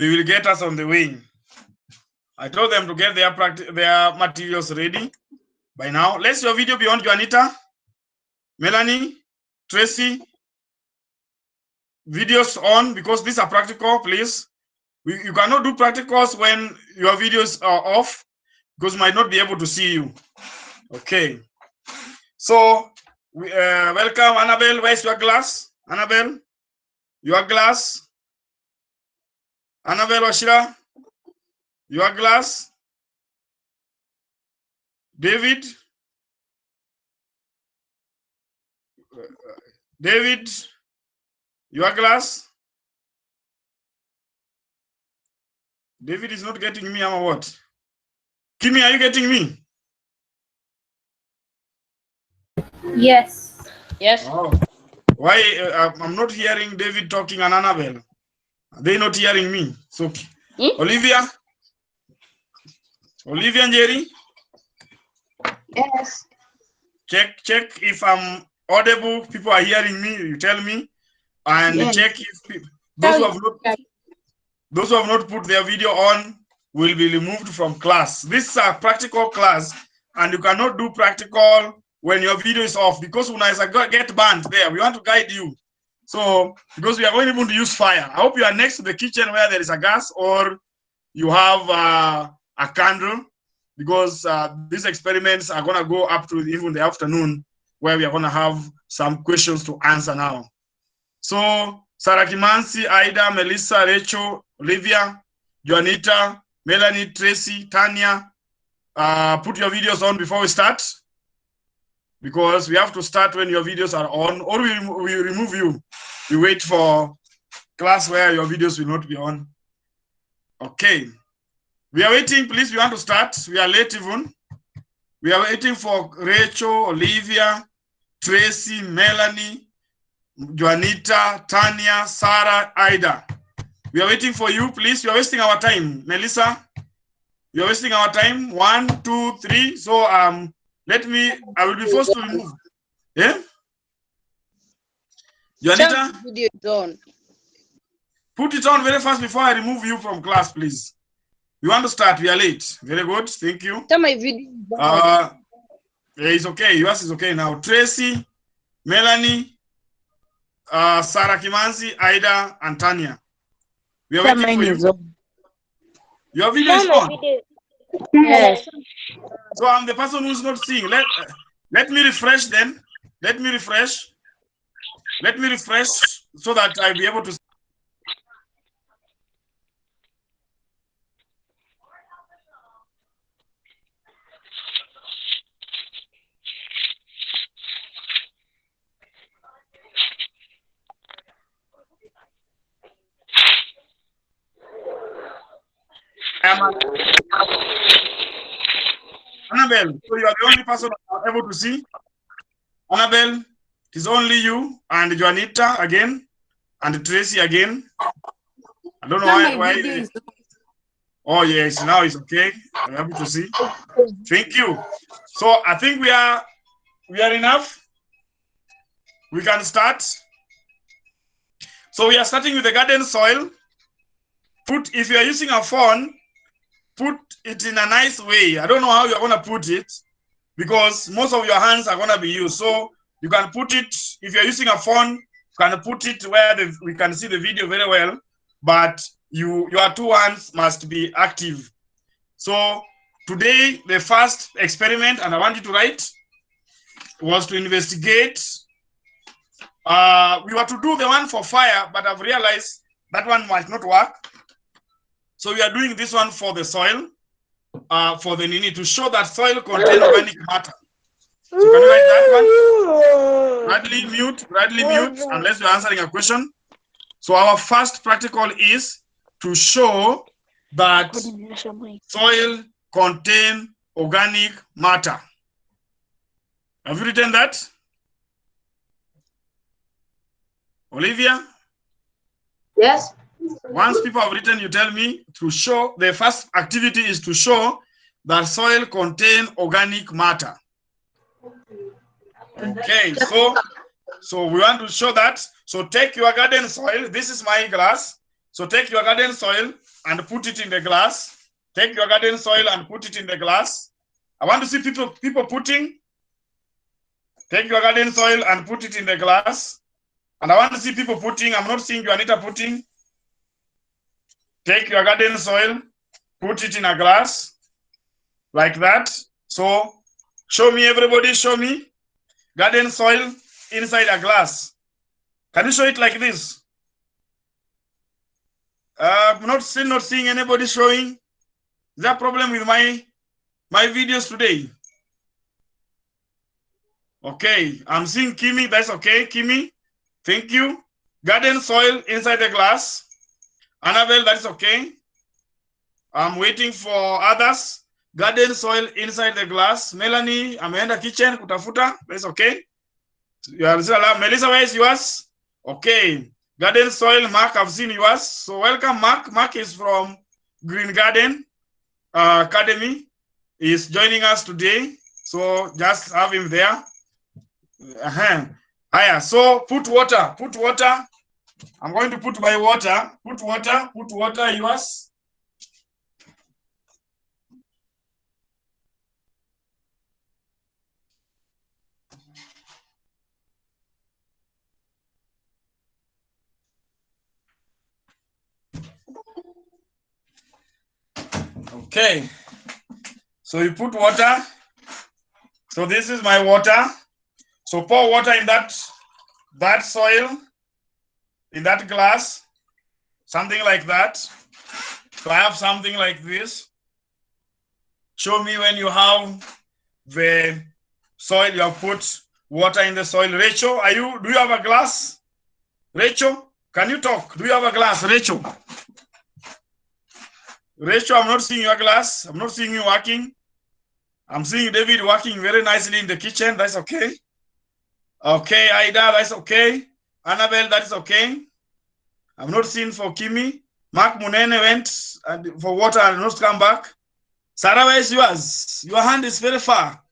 they will get us on the way. I told them to get their materials ready by now. Let's your video be on, Juanita, Melanie, Tracy. Videos on, because these are practical, please. You cannot do practicals when your videos are off, because we might not be able to see you. Okay. So, welcome, Annabelle. Where's your glass? Annabelle, your glass. Annabelle Washira, your glass. David. David, your glass. David is not getting me, or what? Kimi, are you getting me? Yes. Yes. Oh. Why I'm not hearing David talking and Annabelle? Are they not hearing me? So, Olivia and Jerry? Yes. Check if I'm audible. People are hearing me. You tell me, and yes. Check if those who have not put their video on will be removed from class. This is a practical class, and you cannot do practical when your video is off, because when I get banned there, we want to guide you. So, because we are going even to use fire. I hope you are next to the kitchen where there is a gas, or you have a candle, because these experiments are going to go up to even the afternoon, where we are going to have some questions to answer now. So, Sarah Kimansi, Ida, Melissa, Rachel, Olivia, Juanita, Melanie, Tracy, Tanya, put your videos on before we start, because we have to start when your videos are on, or we remove you. We wait for class where your videos will not be on. Okay. We are waiting, please. We want to start. We are late even. We are waiting for Rachel, Olivia, Tracy, Melanie, Juanita, Tanya, Sarah, Ida. We are waiting for you, please. You are wasting our time. Melissa, you are wasting our time. 1, 2, 3. So I will be forced to remove. Yeah? Juanita? Video is on. Put it on very fast before I remove you from class, please. We want to start. We are late. Very good. Thank you. Tell my video is on. It's okay. Yours is okay now. Tracy, Melanie, Sarah Kimanzi, Ida, and Tanya. We are waiting for you. Your video is on. Yes. So I'm the person who's not seeing. Let me refresh then. Let me refresh so that I'll be able to. Annabelle, so you are the only person able to see. Annabelle, it is only you and Juanita again and Tracy again. I don't know why. Oh yes, now it's okay. I'm able to see. Thank you. So I think we are enough. We can start. So we are starting with the garden soil. If you are using a phone, put it in a nice way. I don't know how you're going to put it, because most of your hands are going to be used. So you can put it, if you're using a phone, you can put it where we can see the video very well, but your two hands must be active. So today, the first experiment, and I want you to write, was to investigate. We were to do the one for fire, but I've realized that one might not work. So we are doing this one for the soil, for the Nini, to show that soil contains organic matter. So can you write that one? Bradley, mute, unless you're answering a question. So our first practical is to show that soil contains organic matter. Have you written that? Olivia? Yes. Once people have written, you tell me to show. The first activity is to show that soil contains organic matter. Okay, so we want to show that. So take your garden soil. This is my glass. So take your garden soil and put it in the glass. Take your garden soil and put it in the glass. I want to see people putting. Take your garden soil and put it in the glass. And I want to see people putting. I'm not seeing Juanita putting. Take your garden soil, put it in a glass like that. So show me, everybody, show me. Garden soil inside a glass. Can you show it like this? I'm still not seeing anybody showing. Is there a problem with my videos today? Okay, I'm seeing Kimi. That's okay, Kimi. Thank you. Garden soil inside the glass. Annabelle, that's okay. I'm waiting for others. Garden soil inside the glass. Melanie, ameenda kitchen kutafuta. That's okay. Melissa, where is yours? Okay. Garden soil, Mark, I've seen yours. So welcome, Mark. Mark is from Green Garden Academy. He's joining us today. So just have him there. So put water. Put water. I'm going to put my water. Put water. Put water, yours. Okay, so you put water. So this is my water. So pour water in that soil, in that glass, something like that. So I have something like this. Show me when you have the soil, you have put water in the soil. Rachel, do you have a glass? Rachel, can you talk? Do you have a glass, Rachel? Rachel, I'm not seeing your glass. I'm not seeing you working. I'm seeing David working very nicely in the kitchen. That's okay. Okay, Ida, that's okay. Annabelle, that's okay. I'm not seeing for Kimi. Mark Munene went for water and not come back. Sarah, where is yours? Your hand is very far.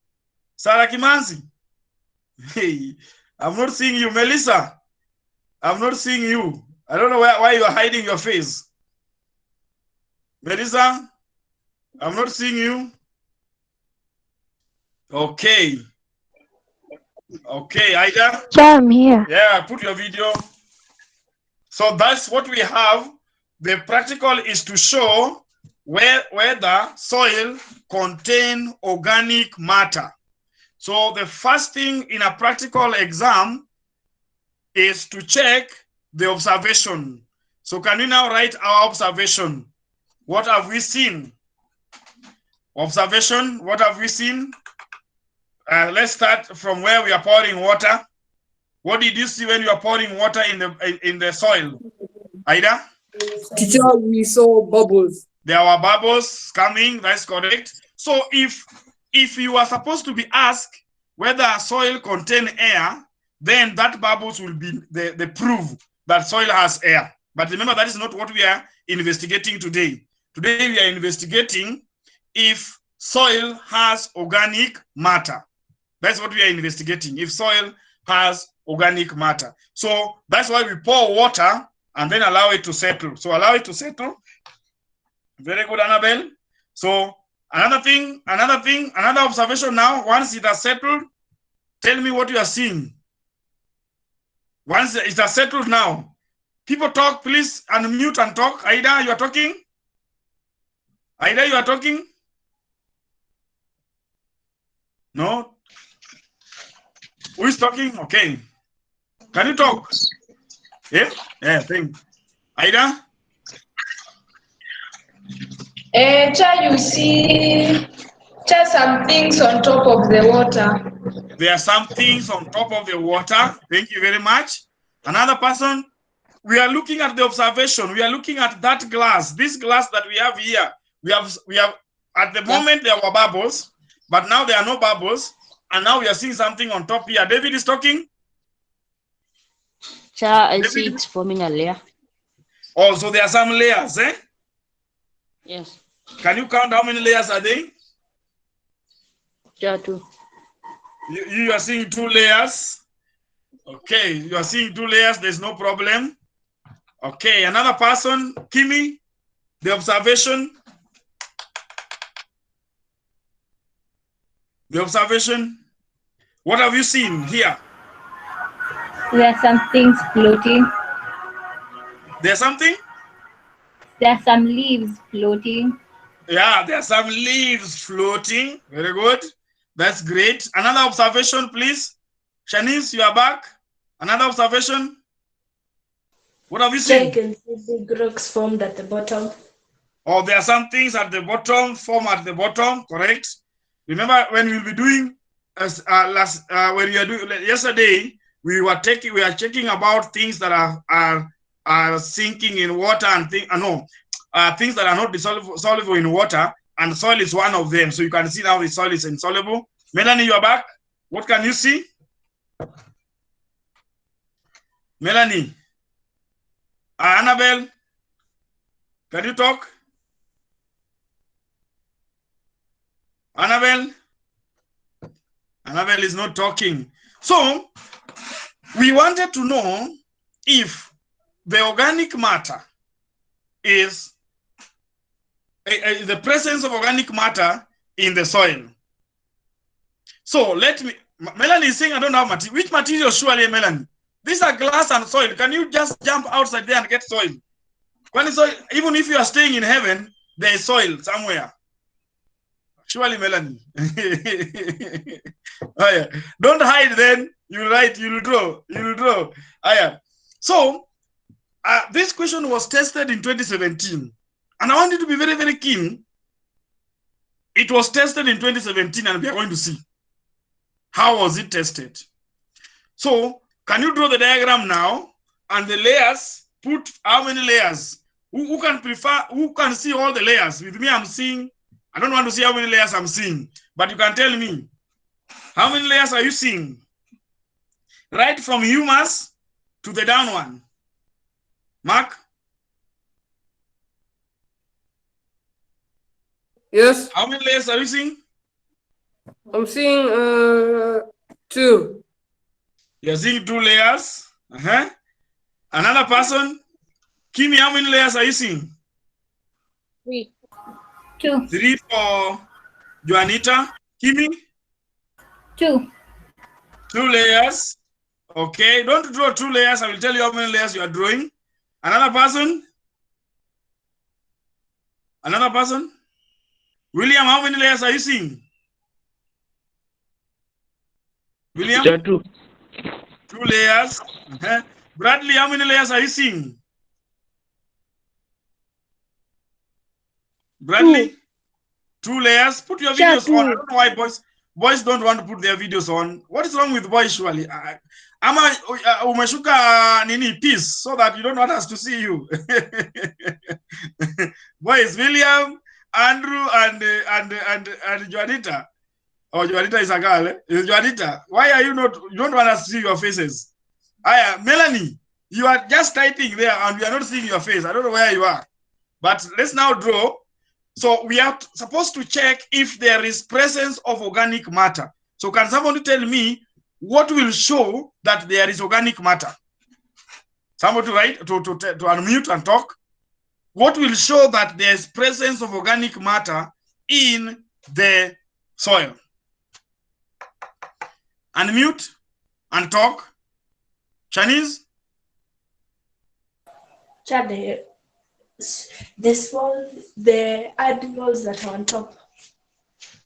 Sarah Kimanzi. Hey, I'm not seeing you. Melissa, I'm not seeing you. I don't know why you are hiding your face. Melissa, I'm not seeing you. Okay. Okay, Ida. Yeah, I'm here. Yeah, put your video. So that's what we have. The practical is to show whether soil contain organic matter. So the first thing in a practical exam is to check the observation. So can we now write our observation? What have we seen? Observation, what have we seen? Let's start from where we are pouring water. What did you see when you are pouring water in the soil? Ida? Teacher, we saw bubbles. There were bubbles coming, that's correct. So if you are supposed to be asked whether soil contain air, then that bubbles will be the proof that soil has air. But remember, that is not what we are investigating today. Today we are investigating if soil has organic matter. That's what we are investigating, if soil has organic matter. So that's why we pour water and then allow it to settle. So allow it to settle. Very good, Annabelle. So another observation now. Once it has settled, tell me what you are seeing. Once it has settled now, people talk, please unmute and talk. Aida, you are talking? Aida, you are talking? No? Who is talking? Okay. Can you talk? Yeah? Yeah, thanks. Aida? You see just some things on top of the water. There are some things on top of the water. Thank you very much. Another person, we are looking at the observation. We are looking at that glass. This glass that we have here. We have at the moment there were bubbles, but now there are no bubbles. And now we are seeing something on top here. David is talking. Sir, I see it's forming a layer. Oh, so there are some layers, eh? Yes. Can you count how many layers are there? Sure, two. You are seeing 2 layers. Okay, you are seeing 2 layers. There's no problem. Okay, another person, Kimi. The observation. The observation. What have you seen here? There are some things floating. There's something? There are some leaves floating. Yeah, there are some leaves floating. Very good. That's great. Another observation, please. Shanice, you are back. Another observation. What have you seen? I can see big rocks formed at the bottom. Oh, there are some things at the bottom, form at the bottom, correct? Remember when we'll be doing when you are doing yesterday, we are checking about things that are sinking in water and things that are not soluble in water, and soil is one of them. So you can see now the soil is insoluble. Melanie, you are back. What can you see? Melanie. Annabelle, can you talk? Annabelle is not talking. So we wanted to know if the organic matter is the presence of organic matter in the soil. So Melanie is saying, I don't have material. Which material, surely, Melanie? These are glass and soil. Can you just jump outside there and get soil? Even if you are staying in heaven, there is soil somewhere. Surely, Melanie. Oh, yeah. Don't hide then. You write, you'll draw. Oh, yeah. So, this question was tested in 2017. And I want you to be very, very keen. It was tested in 2017, and we are going to see. How was it tested? So, can you draw the diagram now? And the layers, put how many layers? Who can see all the layers? With me, I'm seeing, I don't want to see how many layers I'm seeing, but you can tell me, how many layers are you seeing? Right from humus to the down one. Mark? Yes. How many layers are you seeing? I'm seeing 2. You're seeing 2 layers. Another person? Kimi, how many layers are you seeing? 3. 2. 3 for Juanita. Kimi? 2. 2 layers. Okay, don't draw 2 layers. I will tell you how many layers you are drawing. Another person? Another person? William, how many layers are you seeing? William? 2. 2 layers. Bradley, how many layers are you seeing? Bradley? 2 layers. Put your videos on. I don't know why boys don't want to put their videos on. What is wrong with boys, surely? Ama umeshuka nini peace so that you don't want us to see you. Boys, William, Andrew, and Juanita. Oh, Juanita is a girl. Juanita, why are you not? You don't want us to see your faces. Melanie, you are just typing there and we are not seeing your face. I don't know where you are. But let's now draw. So we are supposed to check if there is presence of organic matter. So can somebody tell me what will show that there is organic matter? Somebody write to unmute and talk. What will show that there is presence of organic matter in the soil? Unmute and talk. Chinese? Chad, the animals that are on top.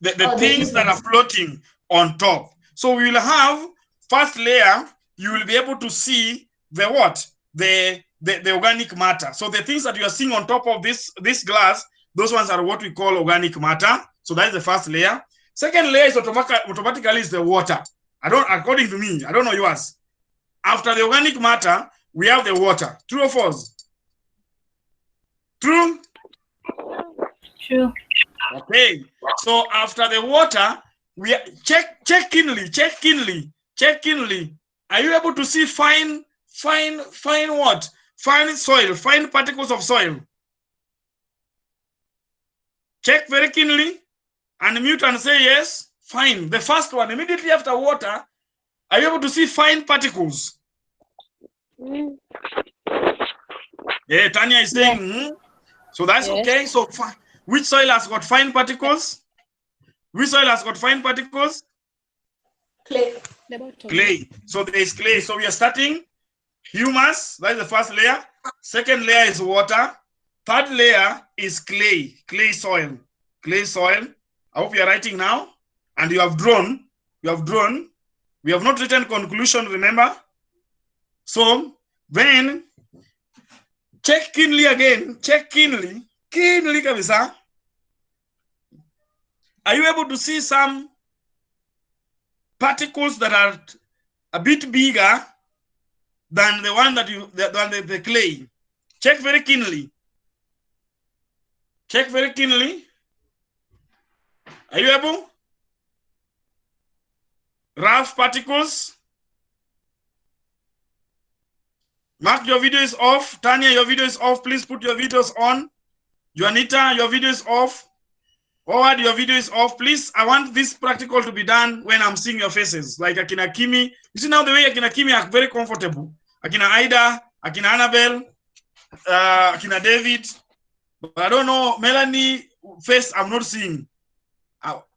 The things that are floating on top. So we will have first layer, you will be able to see the what? The organic matter. So the things that you are seeing on top of this glass, those ones are what we call organic matter. So that is the first layer. Second layer is automatically is the water. According to me, I don't know yours. After the organic matter, we have the water. True or false? True? True. Okay. So after the water, we check keenly. Are you able to see fine what? Fine soil, fine particles of soil. Check very keenly and mute and say yes. Fine. The first one, immediately after water, are you able to see fine particles? Yeah, Tanya is saying, So that's okay. So which soil has got fine particles? Which soil has got fine particles? Clay. Clay. So there is clay. So we are starting humus. That is the first layer. Second layer is water. Third layer is clay. Clay soil. Clay soil. I hope you are writing now. And you have drawn. You have drawn. We have not written conclusion, remember? So then check keenly again. Check keenly. Keenly, kabisa. Are you able to see some particles that are a bit bigger than the one that the clay? Check very keenly. Check very keenly. Are you able? Rough particles. Mark, your video is off. Tanya, your video is off. Please put your videos on. Juanita, your video is off. Howard, your video is off. Please, I want this practical to be done when I'm seeing your faces. Like Akina Kimi. You see now the way Akina Kimi are very comfortable. Akina Aida, Akina Annabelle, Akina David. But I don't know, Melanie face I'm not seeing.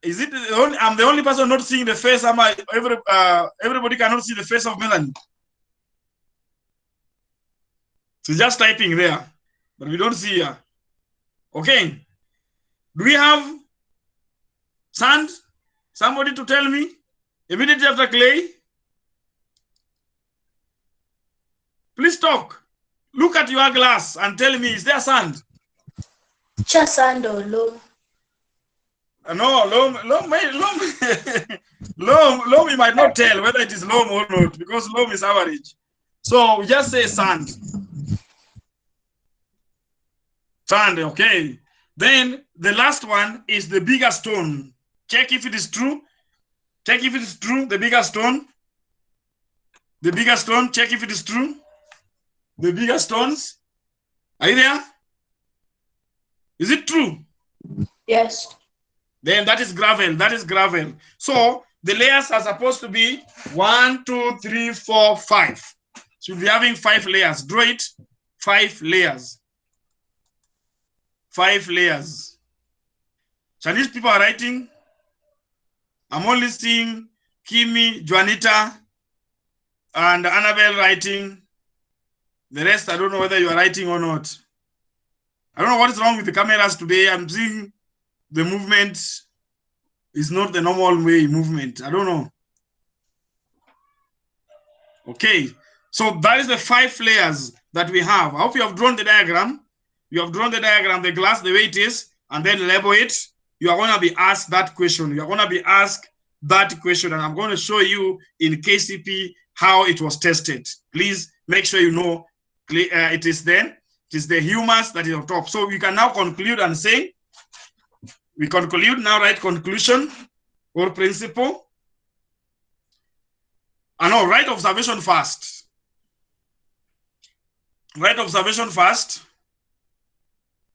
Is it the only, I'm the only person not seeing the face? Everybody cannot see the face of Melanie. She's just typing there, but we don't see her. Okay. Do we have sand? Somebody to tell me? Immediately after clay? Please talk. Look at your glass and tell me, is there sand? Just sand or loam. No, loam, you might not tell whether it is loam or not, because loam is average. So we just say sand. Sand, okay. Then the last one is the bigger stone. Check if it is true. Check if it is true, the bigger stone. The bigger stone, check if it is true. The bigger stones. Are you there? Is it true? Yes. Then that is gravel. That is gravel. So the layers are supposed to be 1, 2, 3, 4, 5. So we'll be having 5 layers. Draw it. 5 layers. 5 layers. Chinese people are writing. I'm only seeing Kimi, Juanita, and Annabelle writing. The rest, I don't know whether you are writing or not. I don't know what is wrong with the cameras today. I'm seeing the movement is not the normal way movement. I don't know. Okay, so that is the 5 layers that we have. I hope you have drawn the diagram. You have drawn the diagram, the glass, the way it is, and then label it. You are going to be asked that question. You are going to be asked that question, and I'm going to show you in KCP how it was tested. Please make sure you know it is there. It is the humus that is on top. So we can now conclude and say, we conclude, now write conclusion or principle. I know, write observation first. Write observation first.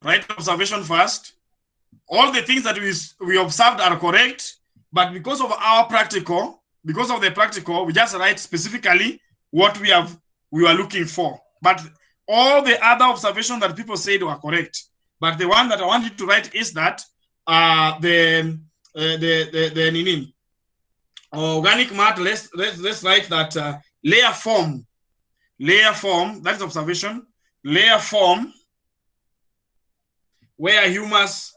Write observation first. All the things that we observed are correct, but because of our practical, because of the practical, we just write specifically what we were looking for. But all the other observations that people said were correct. But the one that I want you to write is that the organic matter. Let's write that layer form. That is observation. Layer form, where humus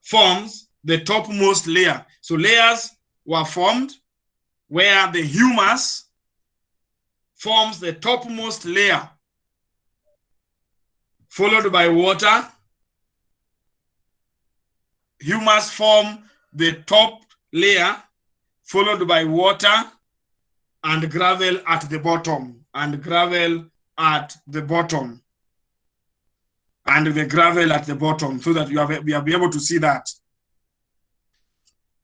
forms the topmost layer. So layers were formed where the humus forms the topmost layer, followed by water. Humus form the top layer, followed by water, and gravel at the bottom, and gravel at the bottom, and the gravel at the bottom, so that we will be able to see that.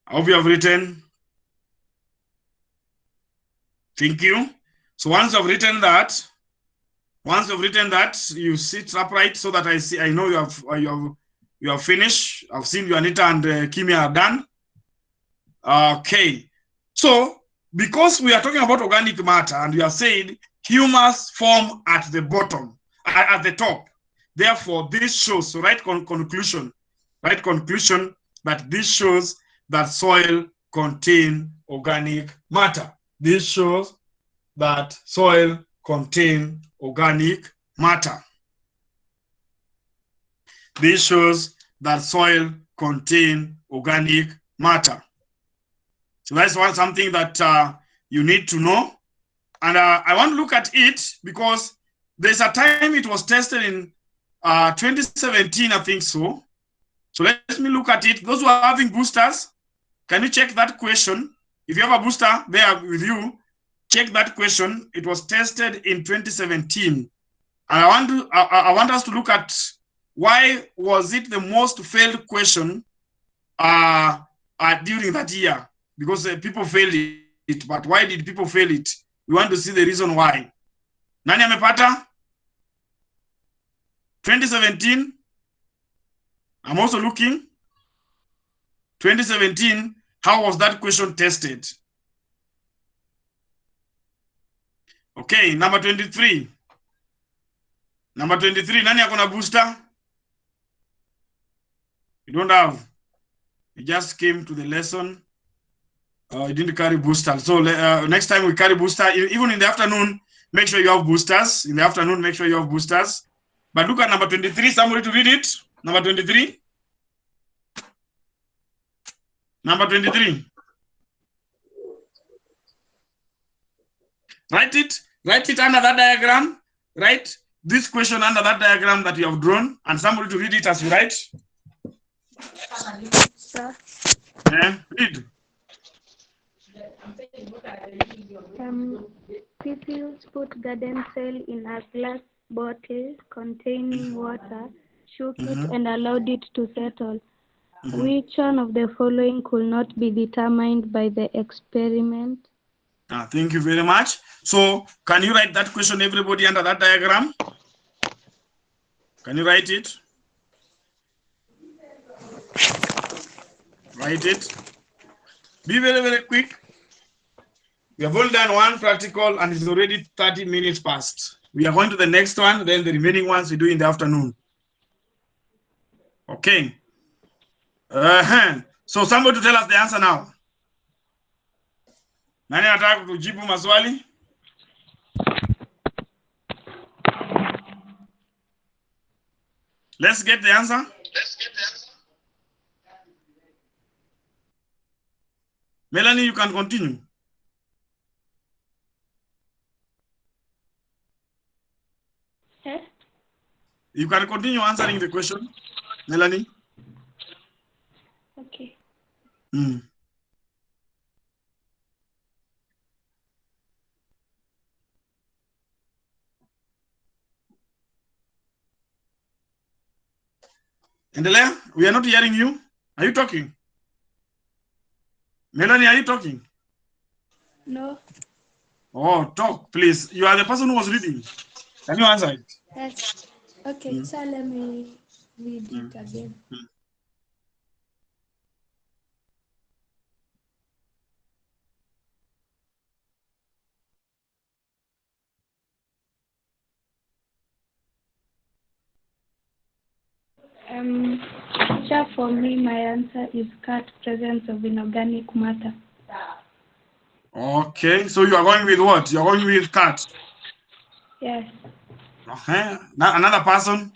I hope you have written. Thank you. So once you've written that, you sit upright so that I know you have finished. I've seen you, Anita and Kimi are done. Okay. So because we are talking about organic matter and we have said humus form at the bottom, at the top, therefore, this shows, so write conclusion that this shows that soil contain organic matter. This shows that soil contain organic matter. This shows that soil contain organic matter. So that's something that you need to know. And I want to look at it because there's a time it was tested in 2017, I think so. So let me look at it. Those who are having boosters, can you check that question? If you have a booster there with you, check that question. It was tested in 2017. And I want us to look at why was it the most failed question during that year? Because people failed it, but why did people fail it? We want to see the reason why. Nani amepata? 2017. I'm also looking. 2017, how was that question tested? Okay, number 23. Number 23, nani akona booster? You don't have. You just came to the lesson. You didn't carry booster. So next time we carry booster, even in the afternoon, make sure you have boosters. In the afternoon, make sure you have boosters. But look at number 23. Somebody to read it. Number 23. Number 23. Write it under that diagram. Write this question under that diagram that you have drawn, and somebody to read it as you write. Sir. Yeah, read. Pupils put garden soil in a glass bottle containing water, shook it, and allowed it to settle. Which one of the following could not be determined by the experiment? Thank you very much. So, can you write that question, everybody, under that diagram? Can you write it? Write it. Be very, very quick. We have only done one practical and it's already 30 minutes past. We are going to the next one, then the remaining ones we do in the afternoon. Okay. So somebody to tell us the answer now. Nani anataka kujibu maswali? Let's get the answer. Melanie, you can continue. Yes. You can continue answering the question, Melanie. Okay. Endelea, we are not hearing you. Are you talking? Melanie, are you talking? No. Oh, talk, please. You are the person who was reading. Can you answer it? Yes. Okay, so let me read it again. Teacher, for me, my answer is cat, presence of inorganic matter. Okay, so you are going with what? You are going with cat. Yes. Okay. Now another person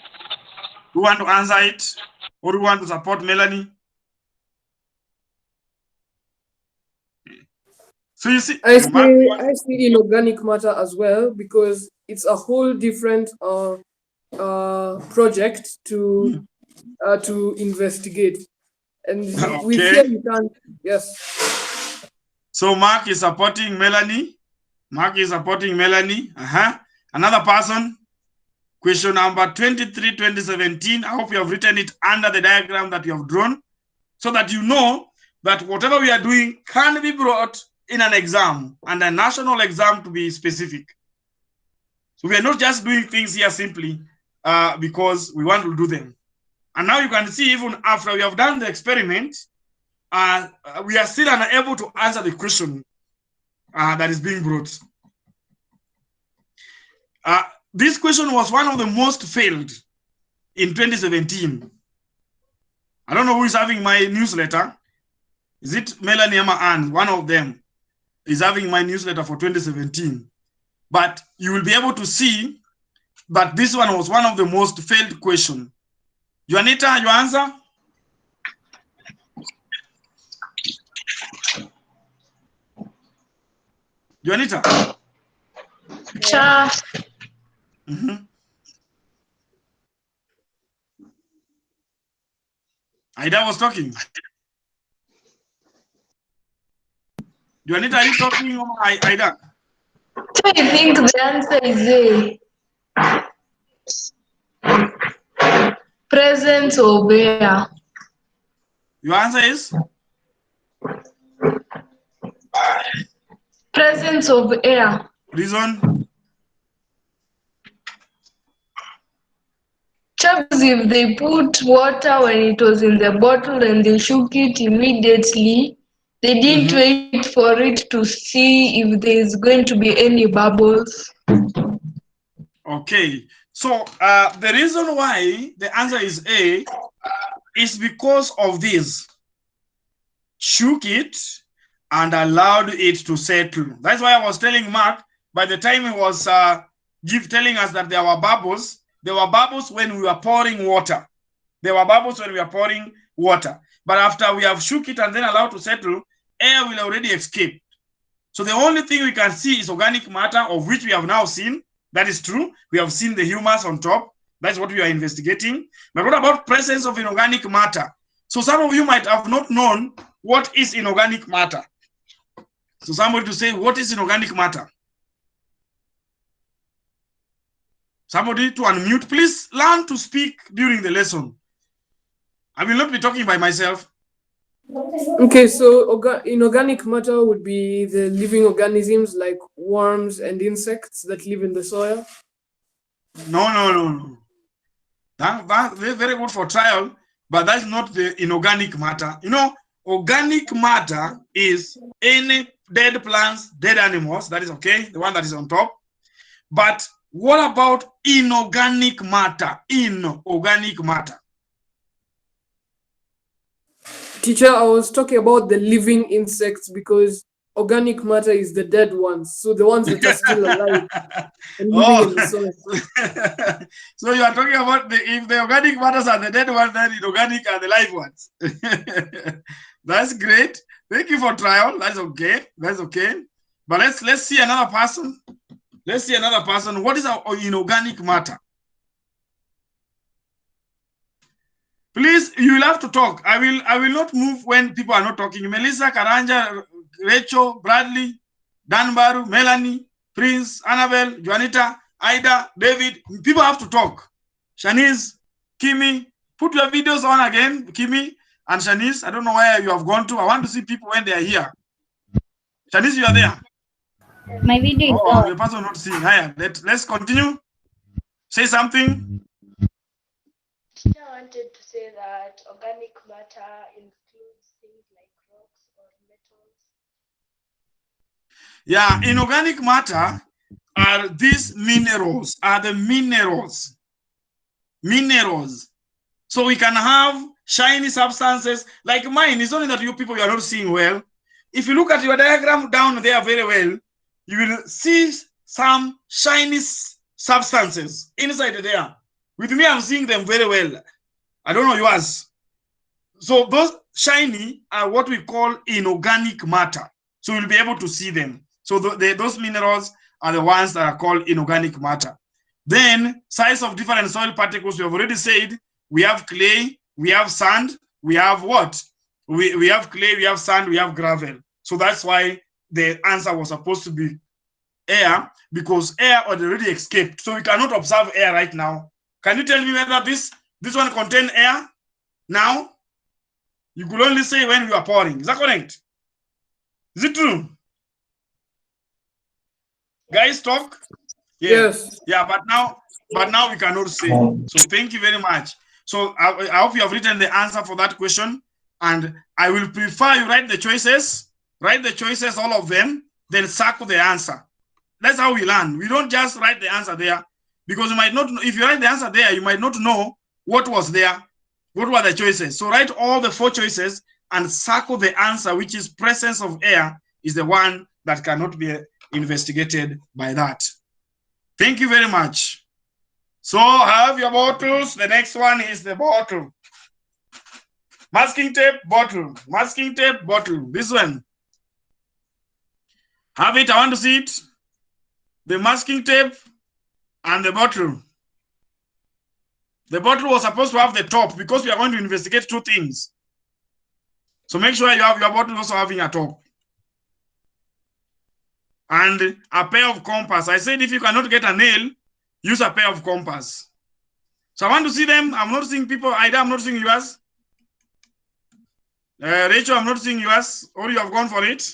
who want to answer it or who want to support Melanie. So you see, I see inorganic matter as well because it's a whole different project to investigate, and we feel we can. Yes. So Mark is supporting Melanie. Mark is supporting Melanie. Another person. Question number 23, 2017. I hope you have written it under the diagram that you have drawn so that you know that whatever we are doing can be brought in an exam, and a national exam to be specific. So we are not just doing things here simply because we want to do them. And now you can see even after we have done the experiment, we are still unable to answer the question that is being brought. This question was one of the most failed in 2017. I don't know who is having my newsletter. Is it Melanie Emma Ann? One of them is having my newsletter for 2017. But you will be able to see that this one was one of the most failed questions. Juanita, your answer? Juanita? Cha. Ida was talking. Juanita, are you talking or Ida? I think the answer is A. Presence of air. Your answer is? Presence of air. Reason? Chaps, if they put water when it was in the bottle and they shook it immediately, they didn't wait for it to see if there's going to be any bubbles. Okay. So the reason why the answer is A is because of this. Shook it and allowed it to settle. That's why I was telling Mark, by the time he was telling us that there were bubbles when we were pouring water. There were bubbles when we were pouring water. But after we have shook it and then allowed to settle, air will already escape. So the only thing we can see is organic matter, of which we have now seen. That is true. We have seen the humus on top. That's what we are investigating. But what about presence of inorganic matter? So some of you might have not known what is inorganic matter. So somebody to say, what is inorganic matter? Somebody to unmute. Please learn to speak during the lesson. I will not be talking by myself. Okay, so inorganic matter would be the living organisms like worms and insects that live in the soil. No. That's very good for trial, but that's not the inorganic matter. You know, organic matter is any dead plants, dead animals. That is okay, the one that is on top. But what about inorganic matter? Inorganic matter. Teacher, I was talking about the living insects because organic matter is the dead ones, so the ones that are still alive and living in the soil. So you are talking about if the organic matters are the dead ones, then inorganic are the live ones. That's great. Thank you for trial. That's okay. That's okay. But let's see another person. Let's see another person. What is our inorganic matter? Please, you will have to talk. I will not move when people are not talking. Melissa, Karanja, Rachel, Bradley, Danbaru, Melanie, Prince, Annabelle, Juanita, Ida, David. People have to talk. Shanice, Kimi, put your videos on again, Kimi and Shanice. I don't know where you have gone to. I want to see people when they are here. Shanice, you are there. My video is on. on. The person not seeing. Higher. Let's continue. Say something. I wanted to say that organic matter includes things like rocks or metals. Yeah, inorganic matter are these minerals, minerals. So we can have shiny substances like mine. It's only that you people are not seeing well. If you look at your diagram down there very well, you will see some shiny substances inside there. With me, I'm seeing them very well. I don't know yours. So those shiny are what we call inorganic matter. So you'll be able to see them. So those minerals are the ones that are called inorganic matter. Then size of different soil particles, we have already said, we have clay, we have sand, we have what? We have clay, we have sand, we have gravel. So that's why the answer was supposed to be air, because air already escaped. So we cannot observe air right now. Can you tell me whether this one contains air now? You could only say when you are pouring. Is that correct? Is it true? Guys, talk. Yes. Yeah, but now we cannot say. So thank you very much. So I hope you have written the answer for that question, and I will prefer you write the choices, all of them, then circle the answer. That's how we learn. We don't just write the answer there, because you might not know. If you write the answer there, you might not know what was there, what were the choices. So write all the 4 choices and circle the answer, which is presence of air is the one that cannot be investigated by that. Thank you very much. So have your bottles. The next one is the bottle. Masking tape, bottle. Masking tape, bottle. This one. Have it. I want to see it. The masking tape and the bottle. The bottle was supposed to have the top because we are going to investigate 2 things. So make sure you have your bottle also having a top. And a pair of compass. I said if you cannot get a nail, use a pair of compass. So I want to see them. I'm not seeing people. Ida, I'm not seeing yours. Rachel, I'm not seeing yours. Or you have gone for it.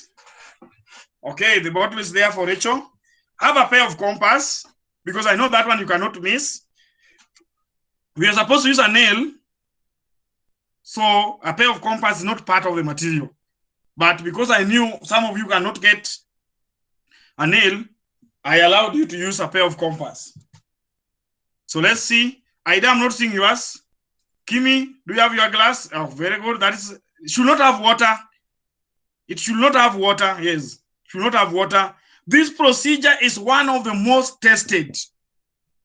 Okay, the bottle is there for Rachel. Have a pair of compass because I know that one you cannot miss. We are supposed to use a nail. So a pair of compass is not part of the material. But because I knew some of you cannot get a nail, I allowed you to use a pair of compass. So let's see. Ida, I'm not seeing yours. Kimi, do you have your glass? Oh, very good. That is, it should not have water. It should not have water. Yes, it should not have water. This procedure is one of the most tested.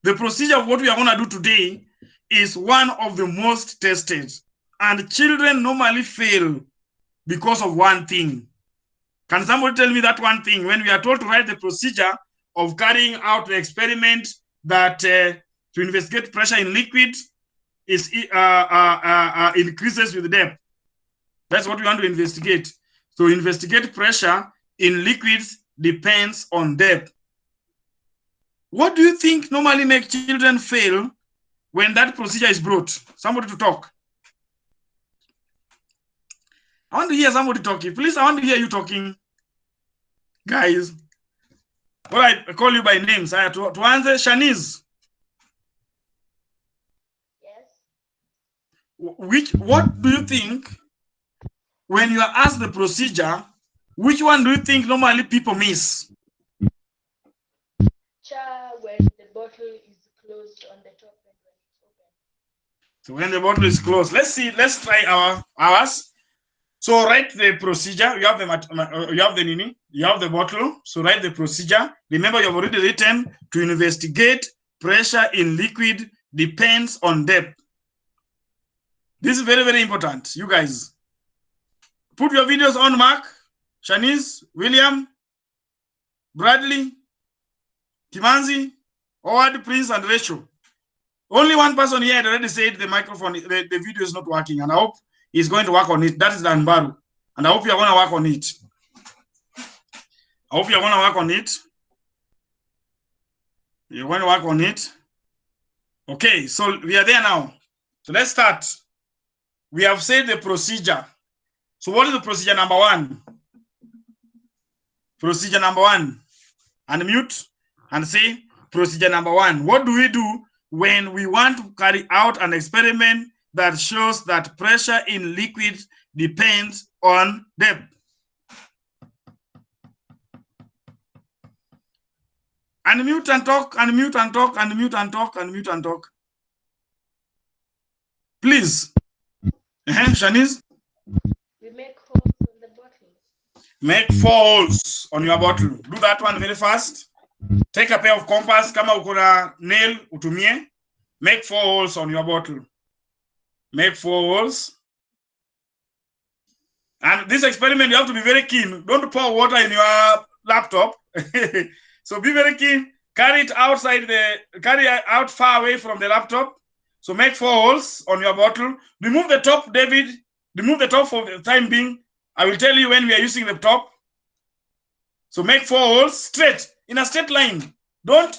The procedure of what we are going to do today is one of the most tested. And children normally fail because of one thing. Can somebody tell me that one thing? When we are told to write the procedure of carrying out the experiment that to investigate pressure in liquid is increases with depth. That's what we want to investigate. So investigate pressure in liquids depends on depth. What do you think normally makes children fail when that procedure is brought? Somebody to talk. I want to hear somebody talking. Please, I want to hear you talking. Guys. All right, I call you by names. I have to answer. Shanice. Yes. What do you think when you are asked the procedure, which one do you think normally people miss? When the bottle is closed on the top and when it's open. So when the bottle is closed, let's see. Let's try ours. So write the procedure. You have the bottle. So write the procedure. Remember, you have already written to investigate pressure in liquid depends on depth. This is very, very important. You guys, put your videos on, Mark, Shanice, William, Bradley, Kimanzi, Howard, Prince, and Rachel. Only one person here had already said the microphone, the video is not working, and I hope he's going to work on it. That is Dan Baru. And I hope you're going to work on it. I hope you're going to work on it. You're going to work on it. Okay, so we are there now. So let's start. We have said the procedure. So what is the procedure number 1? Procedure number 1. Unmute and say procedure number 1. What do we do when we want to carry out an experiment that shows that pressure in liquid depends on depth? Unmute and talk, unmute and talk, unmute and talk, unmute and talk. Please. Shanice? We make holes on the bottle. Make 4 holes on your bottle. Do that one very fast. Take a pair of compass. Kama uko na nail, utumie. Make 4 holes on your bottle. Make 4 holes. And this experiment, you have to be very keen. Don't pour water in your laptop. So be very keen. Carry it carry it out far away from the laptop. So make 4 holes on your bottle. Remove the top, David. Remove the top for the time being. I will tell you when we are using the top. So make 4 holes straight, in a straight line. Don't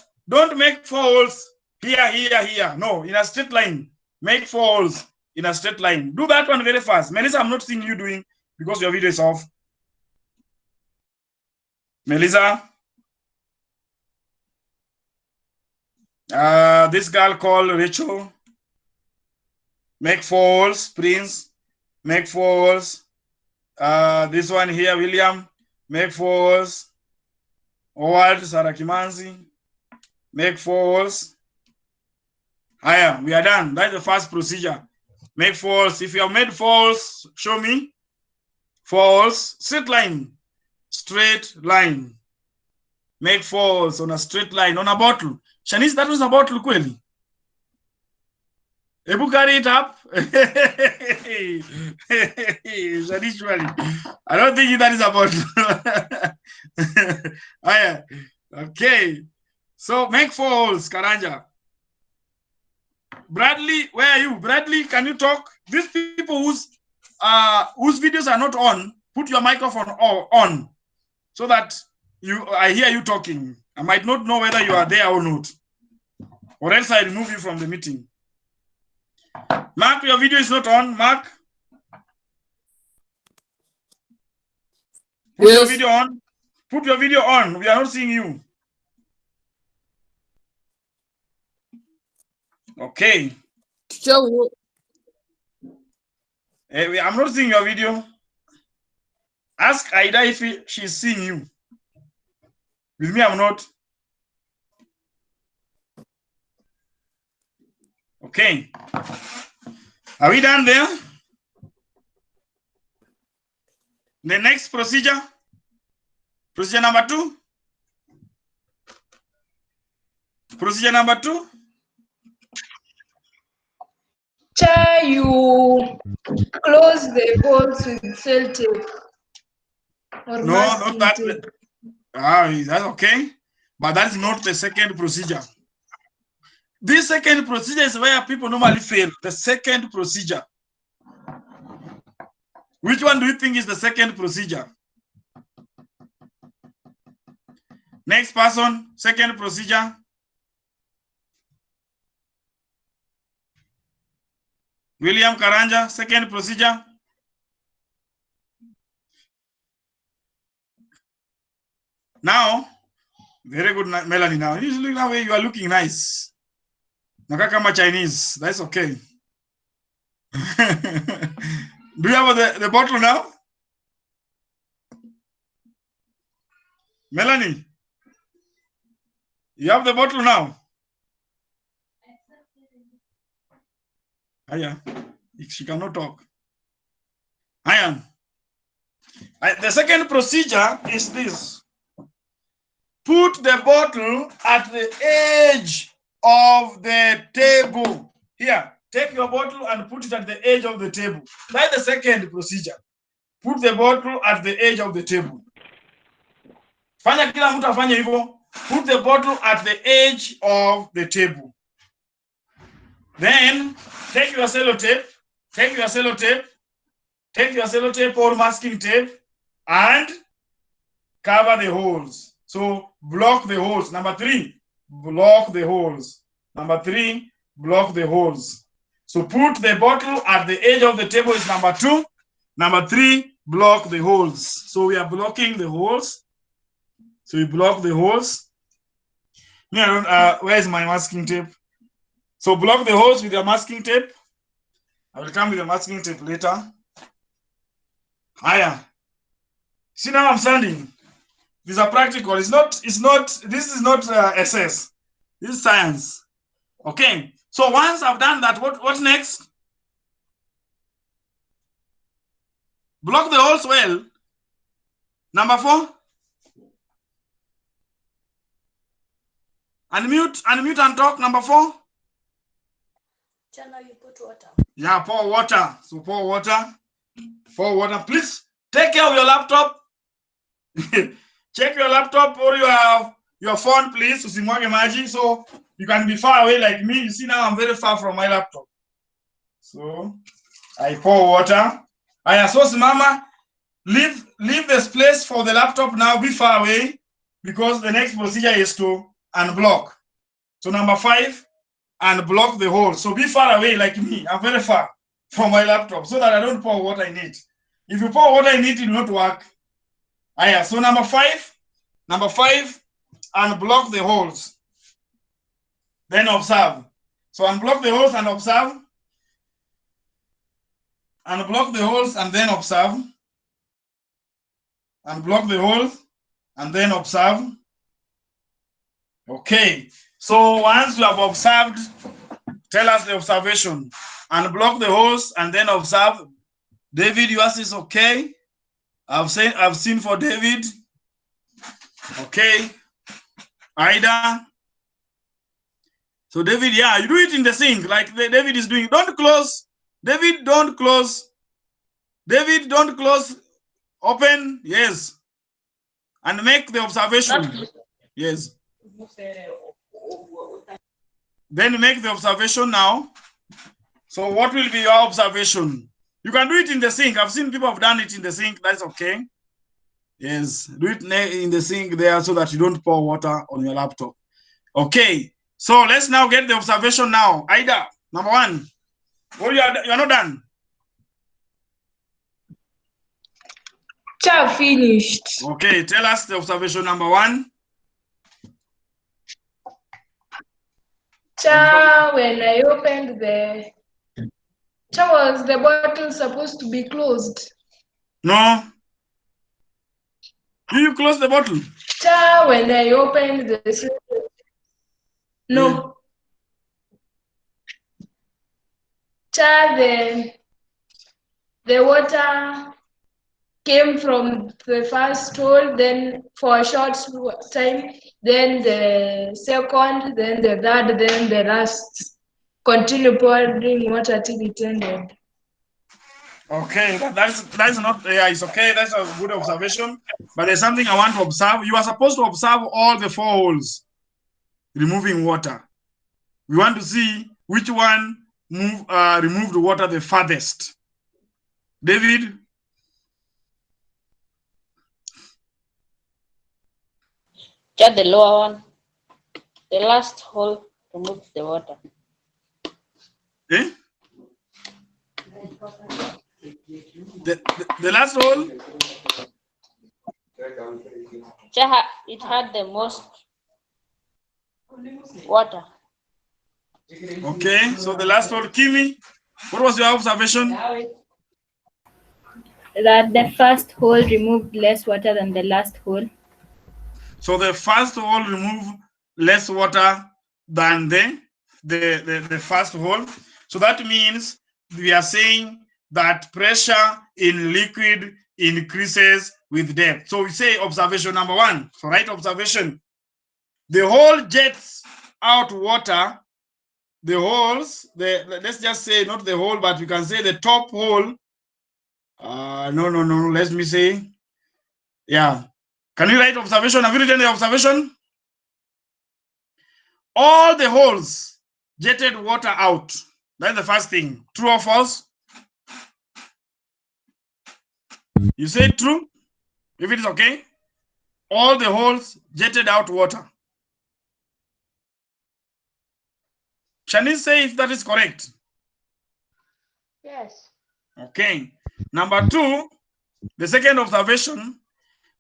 make 4 holes here, here, here. No, in a straight line. Make 4 holes in a straight line. Do that one very fast. Melissa, I'm not seeing you doing because your video is off. Melissa. This girl called Rachel. Make 4 holes, Prince. Make 4 holes. This one here, William. Make 4 holes. Howard, Sarah Kimanzi. Make 4 holes. We are done. That's the first procedure. Make false. If you have made false, show me. False. Straight line. Straight line. Make false on a straight line on a bottle. Shanice, that was a bottle, kweli? Ebu carry it up. Shanice, I don't think that is a bottle. Okay. So make false, Karanja. Bradley, where are you? Bradley, can you talk? These people whose videos are not on, put your microphone on so that I hear you talking. I might not know whether you are there or not, or else I remove you from the meeting. Mark, your video is not on. Mark, put your video on. Put your video on. We are not seeing you. Okay. I'm not seeing your video. Ask Aida if she's seeing you. With me, I'm not. Okay. Are we done there? The next procedure. Procedure number 2. Procedure number 2. You close the holes with cell tape. Or no, not that. Tape. That's okay. But that's not the second procedure. This second procedure is where people normally fail. The second procedure. Which one do you think is the second procedure? Next person, second procedure. William Karanja, second procedure. Now, very good, Melanie. Now, usually that way you are looking nice. Nakakama Chinese, that's okay. Do you have the bottle now? Melanie, you have the bottle now? Aya, she cannot talk. Aya. The second procedure is this. Put the bottle at the edge of the table. Here, take your bottle and put it at the edge of the table. That's the second procedure. Put the bottle at the edge of the table. Fanya kila mtu afanye hivyo. Put the bottle at the edge of the table. Then, take your sellotape or masking tape and cover the holes. So block the holes. Number 3, block the holes. Number 3, block the holes. So put the bottle at the edge of the table is number 2. Number 3, block the holes. So we are blocking the holes. So we block the holes. Where is my masking tape? So block the holes with your masking tape. I will come with the masking tape later. Hiya. See now I'm standing. These are practical. This is not SS. This is science. Okay. So once I've done that, what's next? Block the holes well. Number 4. Unmute and talk. Number 4. Chana, you put water. Yeah, pour water. So pour water. Pour water. Please take care of your laptop. Check your laptop or your phone, please. Usimwage maji. So you can be far away like me. You see now I'm very far from my laptop. So I pour water. I associate mama. Leave this place for the laptop now. Be far away because the next procedure is to unblock. So number 5, unblock the hole. So be far away like me. I'm very far from my laptop so that I don't pour what I need. If you pour what I need, it will not work. So number 5, unblock the holes. Then observe. So unblock the holes and observe. Unblock the holes and then observe. Unblock the holes and then observe. Okay. So once you have observed tell us the observation. Unblock the host and then observe. David, yours is okay. I've seen for David. Okay. Ida. So David, yeah, you do it in the sink like David is doing. Don't close. David, don't close. David, don't close. Open. Yes. And make the observation. Yes. Then make the observation now. So what will be your observation? You can do it in the sink. I've seen people have done it in the sink. That's okay. Yes, do it in the sink there so that you don't pour water on your laptop. Okay, so let's now get the observation now. Ida, number one. Oh, you're not done. Cha finished. Okay, tell us the observation number one. Cha, when I opened Cha, was the bottle supposed to be closed? No. Do you close the bottle? Cha, when I opened the no. Cha, the water came from the first hole, then for a short time, then the second, then the third, then the last. Continue pouring water till it ended. Okay, that's not, yeah, it's okay. That's a good observation. But there's something I want to observe. You are supposed to observe all the 4 holes removing water. We want to see which one removed water the farthest. David? Just the lower one. The last hole removes the water. Eh? The last hole? It had the most water. Okay, so the last hole, Kimi, what was your observation? That the first hole removed less water than the last hole. So the first hole removed less water than the first hole. So that means we are saying that pressure in liquid increases with depth. So we say observation number one. So right observation. The hole jets out water. The holes, let's just say not the hole, but you can say the top hole. No. Let me say, yeah. Can you write observation? Have you written the observation? All the holes jetted water out. That's the first thing. True or false? You say true? If it is okay. All the holes jetted out water. Shanice, say if that is correct. Yes. Okay. Number 2, the second observation,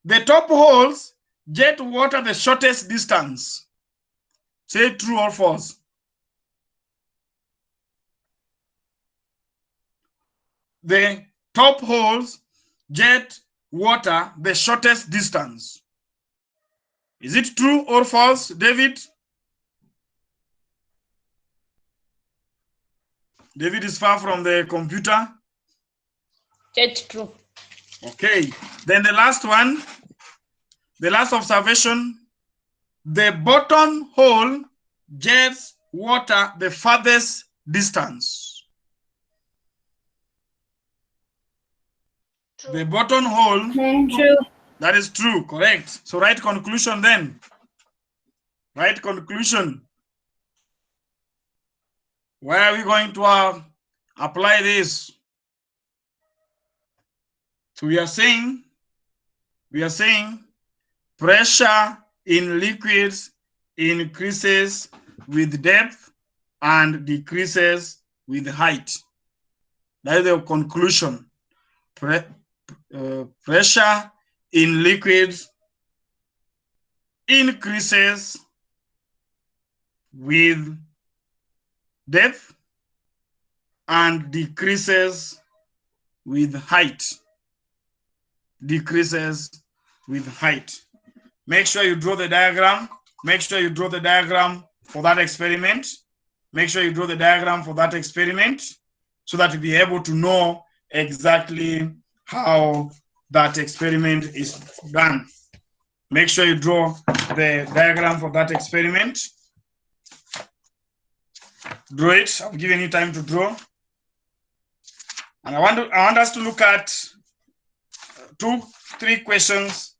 the top holes jet water the shortest distance. Say true or false. The top holes jet water the shortest distance. Is it true or false, David? David is far from the computer. It's true. Okay, then the last one, the last observation, the bottom hole jets water the farthest distance. True. The bottom hole. True. That is true, correct. So write conclusion then. Write conclusion. Where are we going to apply this? So we are saying pressure in liquids increases with depth and decreases with height. That is the conclusion. Pressure in liquids increases with depth and decreases with height. Decreases with height. Make sure you draw the diagram. Make sure you draw the diagram for that experiment. Make sure you draw the diagram for that experiment so that you'll be able to know exactly how that experiment is done. Make sure you draw the diagram for that experiment. Draw it. I've given you time to draw. And I want us to look at 2-3 questions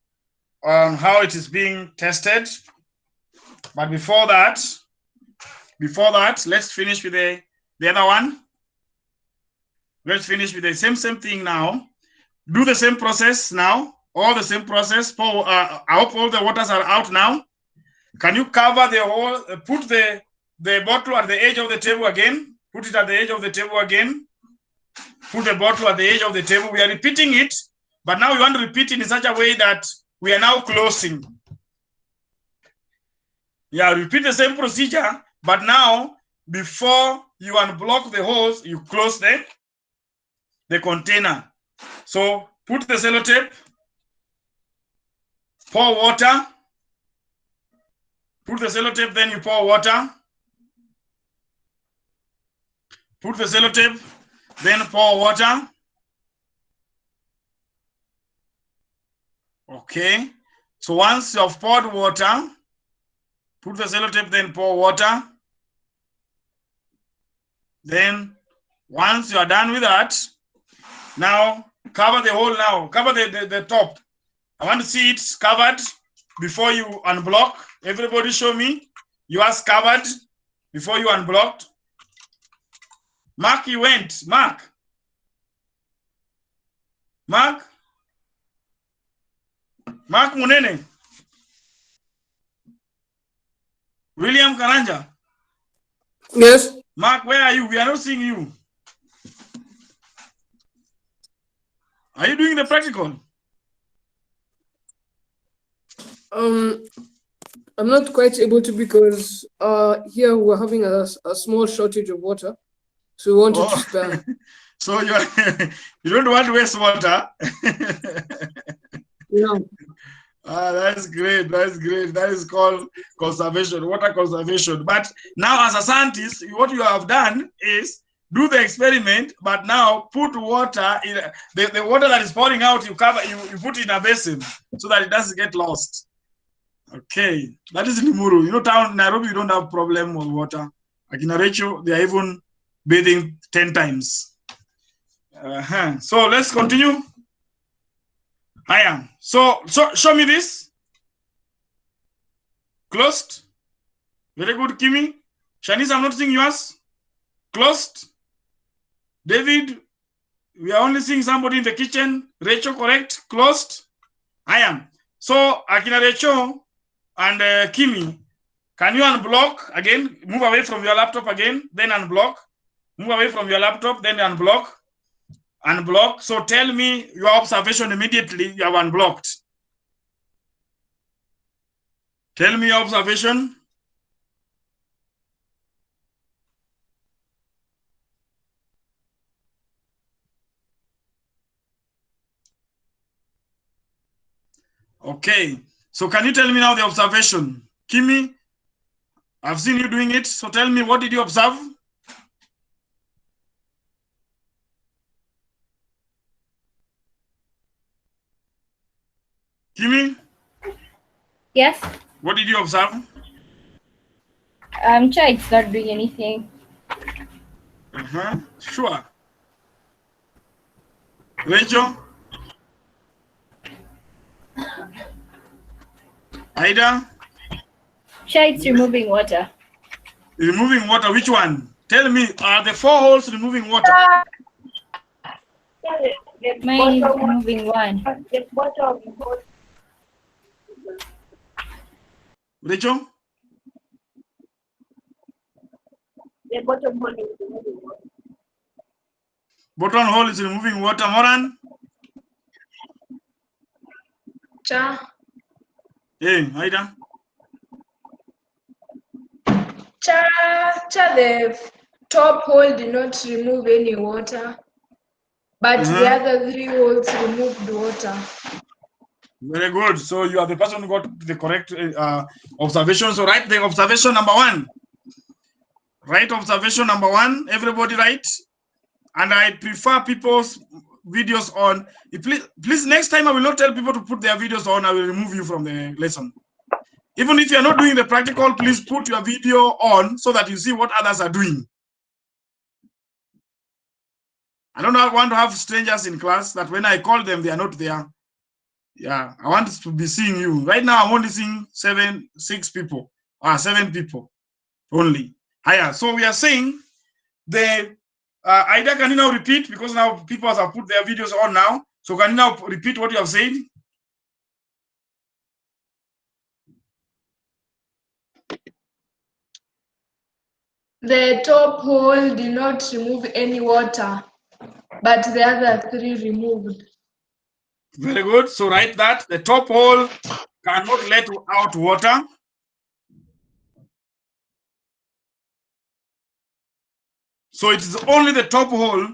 on how it is being tested. But before that, let's finish with the other one. Let's finish with the same thing now. Do the same process now. All the same process. I hope all the waters are out now. Can you cover the whole, put the bottle at the edge of the table again? Put it at the edge of the table again. Put the bottle at the edge of the table. We are repeating it, but now we want to repeat it in such a way that we are now closing. Yeah, repeat the same procedure, but now before you unblock the hose, you close the container. So put the sellotape, pour water, put the sellotape, then you pour water. Put the sellotape, then pour water. Okay, so once you have poured water, put the sellotape, then pour water. Then once you are done with that, now cover the hole now, cover the top. I want to see it covered before you unblock. Everybody show me yours covered before you unblocked. Mark, you went. Mark. Munene. William Karanja. Yes. Mark, where are you? We are not seeing you. Are you doing the practical? I'm not quite able to because here we're having a small shortage of water, so we wanted to spare. So you don't want to waste water. Yeah. That's great. That's great. That is called conservation, water conservation. But now, as a scientist, what you have done is do the experiment, but now put water in the water that is pouring out. You put in a basin so that it doesn't get lost. Okay, that is Limuru. You know, town Nairobi, you don't have problem with water. Like in Rachel, they are even bathing 10 times. So let's continue. I am. So show me this. Closed. Very good, Kimi. Shanice, I'm not seeing yours. Closed. David, we are only seeing somebody in the kitchen. Rachel, correct. Closed. I am. So Akina Rachel and Kimi, can you unblock again? Move away from your laptop again, then unblock. Move away from your laptop, then unblock. Unblock. So tell me your observation immediately. You have unblocked. Tell me your observation. Okay. So can you tell me now the observation? Kimi, I've seen you doing it. So tell me, what did you observe? Kimi? Yes? What did you observe? I'm sure it's not doing anything. Sure. Rachel? Ida? Sure, it's removing water. Removing water, which one? Tell me, are the 4 holes removing water? Mine is removing one. Rachel? Bottom hole is removing water. Moran? Cha. Hey, Ida? The top hole did not remove any water, but the other 3 holes removed water. Very good. So you are the person who got the correct observation. So write the observation number 1. Right observation number 1. Everybody right? And I prefer people's videos on. Please, next time I will not tell people to put their videos on. I will remove you from the lesson. Even if you're not doing the practical, please put your video on so that you see what others are doing. I don't want to have strangers in class that when I call them, they are not there. Yeah, I want to be seeing you. Right now, I'm only seeing 7 people only. Higher. So we are saying the Ida, can you now repeat? Because now people have put their videos on now. So can you now repeat what you have said? The top hole did not remove any water, but the other 3 removed. Very good. So write that. The top hole cannot let out water. So it is only the top hole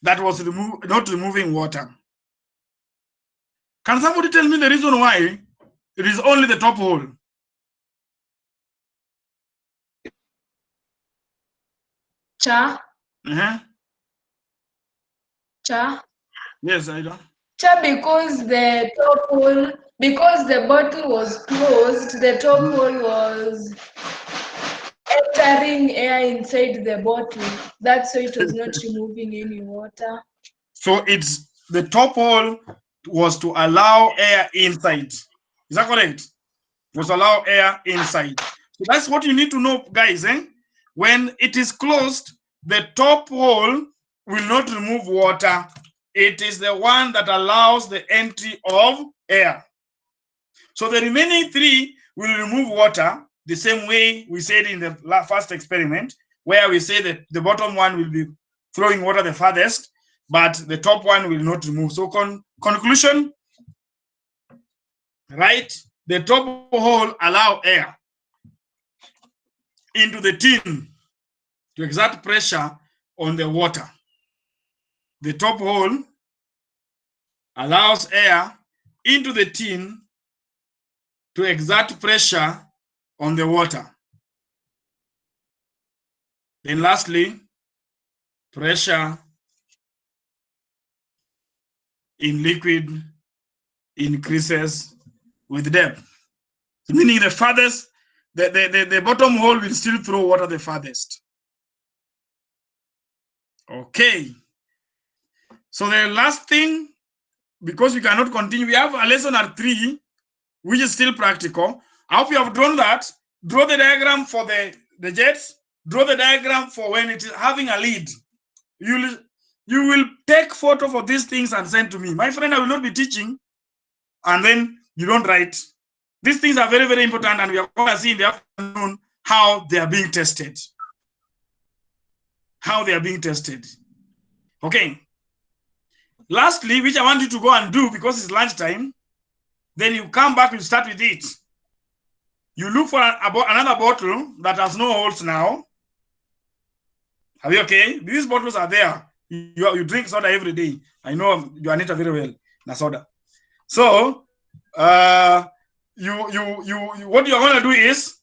that was not removing water. Can somebody tell me the reason why it is only the top hole? Cha? Cha? Yes, I don't. Cha, because the top hole, because the bottle was closed, the top hole was entering air inside the bottle. That's why it was not removing any water. So it's the top hole was to allow air inside. Is that correct? Was allow air inside. So that's what you need to know, guys. When it is closed, the top hole will not remove water. It is the one that allows the entry of air. So the remaining 3 will remove water the same way we said in the first experiment, where we say that the bottom one will be throwing water the farthest, but the top one will not remove. So conclusion, right? The top hole allow air into the tin to exert pressure on the water. The top hole allows air into the tin to exert pressure on the water. Then lastly, pressure in liquid increases with depth. Meaning the farthest, the bottom hole will still throw water the farthest. Okay. So the last thing, because we cannot continue, we have a lesson at 3, which is still practical. I hope you have drawn that. Draw the diagram for the jets. Draw the diagram for when it is having a lead. You will take photo for these things and send to me. My friend, I will not be teaching, and then you don't write. These things are very, very important, and we are going to see in the afternoon how they are being tested. How they are being tested. Okay. Lastly, which I want you to go and do because it's lunchtime, then you come back and start with it. You look for another bottle that has no holes now. Are we okay? These bottles are there. You drink soda every day. I know you Anita very well. Na soda. So what you're going to do is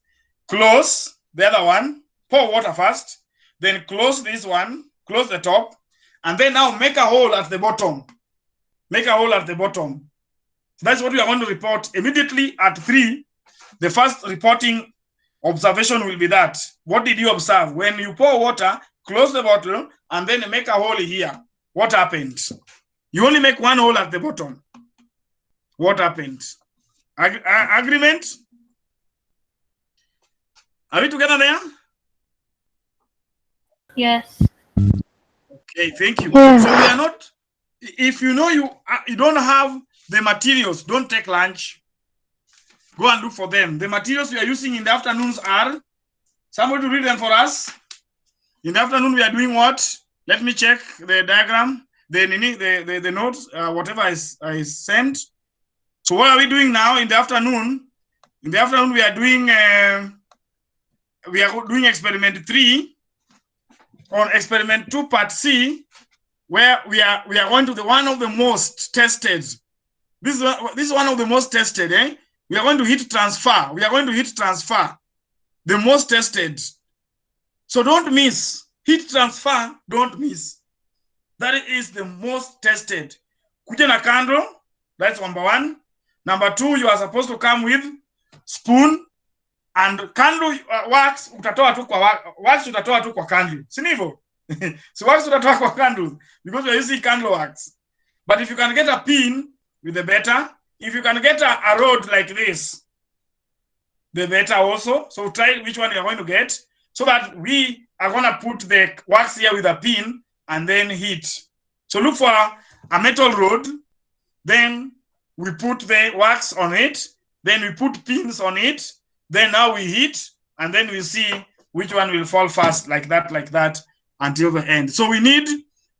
close the other one, pour water first, then close this one, close the top, and then now make a hole at the bottom. Make a hole at the bottom. That's what we are going to report immediately at 3. The first reporting observation will be that. What did you observe? When you pour water, close the bottle, and then make a hole here. What happened? You only make one hole at the bottom. What happened? Agreement? Are we together there? Yes. Okay, thank you. So we are not, if you know you don't have the materials, don't take lunch. Go and look for them. The materials we are using in the afternoons are, somebody to read them for us. In the afternoon, we are doing what? Let me check the diagram, the notes, whatever I sent. So what are we doing now in the afternoon? In the afternoon, we are doing experiment 3 on experiment 2 part C, where we are going to the one of the most tested. This is one of the most tested. We are going to hit transfer. We are going to hit transfer, the most tested. So don't miss. Heat transfer, don't miss. That is the most tested. Kuja na candle, that's number one. Number two, you are supposed to come with spoon and candle wax utatoa tu kwa wax utatoa tu kwa candle. Si ndivyo? So wax utatoa kwa candle because we are using candle wax. But if you can get a pin, with the better. If you can get a rod like this, the better also. So try which one you're going to get, so that we are going to put the wax here with a pin and then heat. So look for a metal rod, then we put the wax on it, then we put pins on it, then now we heat, and then we see which one will fall fast, like that, until the end. So we need,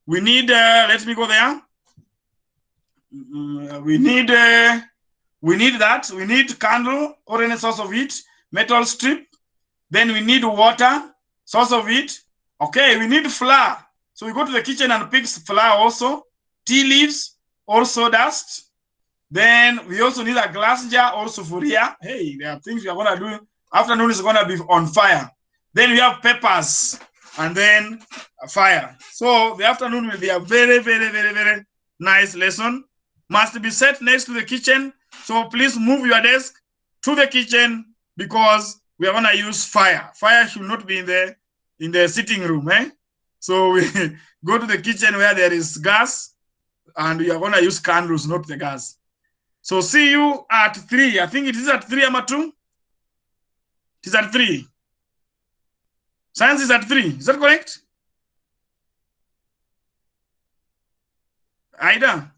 let me go there. We need that. We need candle or any source of heat, metal strip. Then we need water, source of heat. Okay, we need flour. So we go to the kitchen and pick flour also, tea leaves, also dust. Then we also need a glass jar, also for here. Hey, there are things we are gonna do. Afternoon is gonna be on fire. Then we have peppers and then fire. So the afternoon will be a very, very, very, very nice lesson. Must be set next to the kitchen. So please move your desk to the kitchen because we are gonna use fire. Fire should not be in the sitting room, eh? So we go to the kitchen where there is gas, and we are gonna use candles, not the gas. So see you at 3. I think it is at 3, Amatu. It is at 3. Science is at 3. Is that correct? Aida?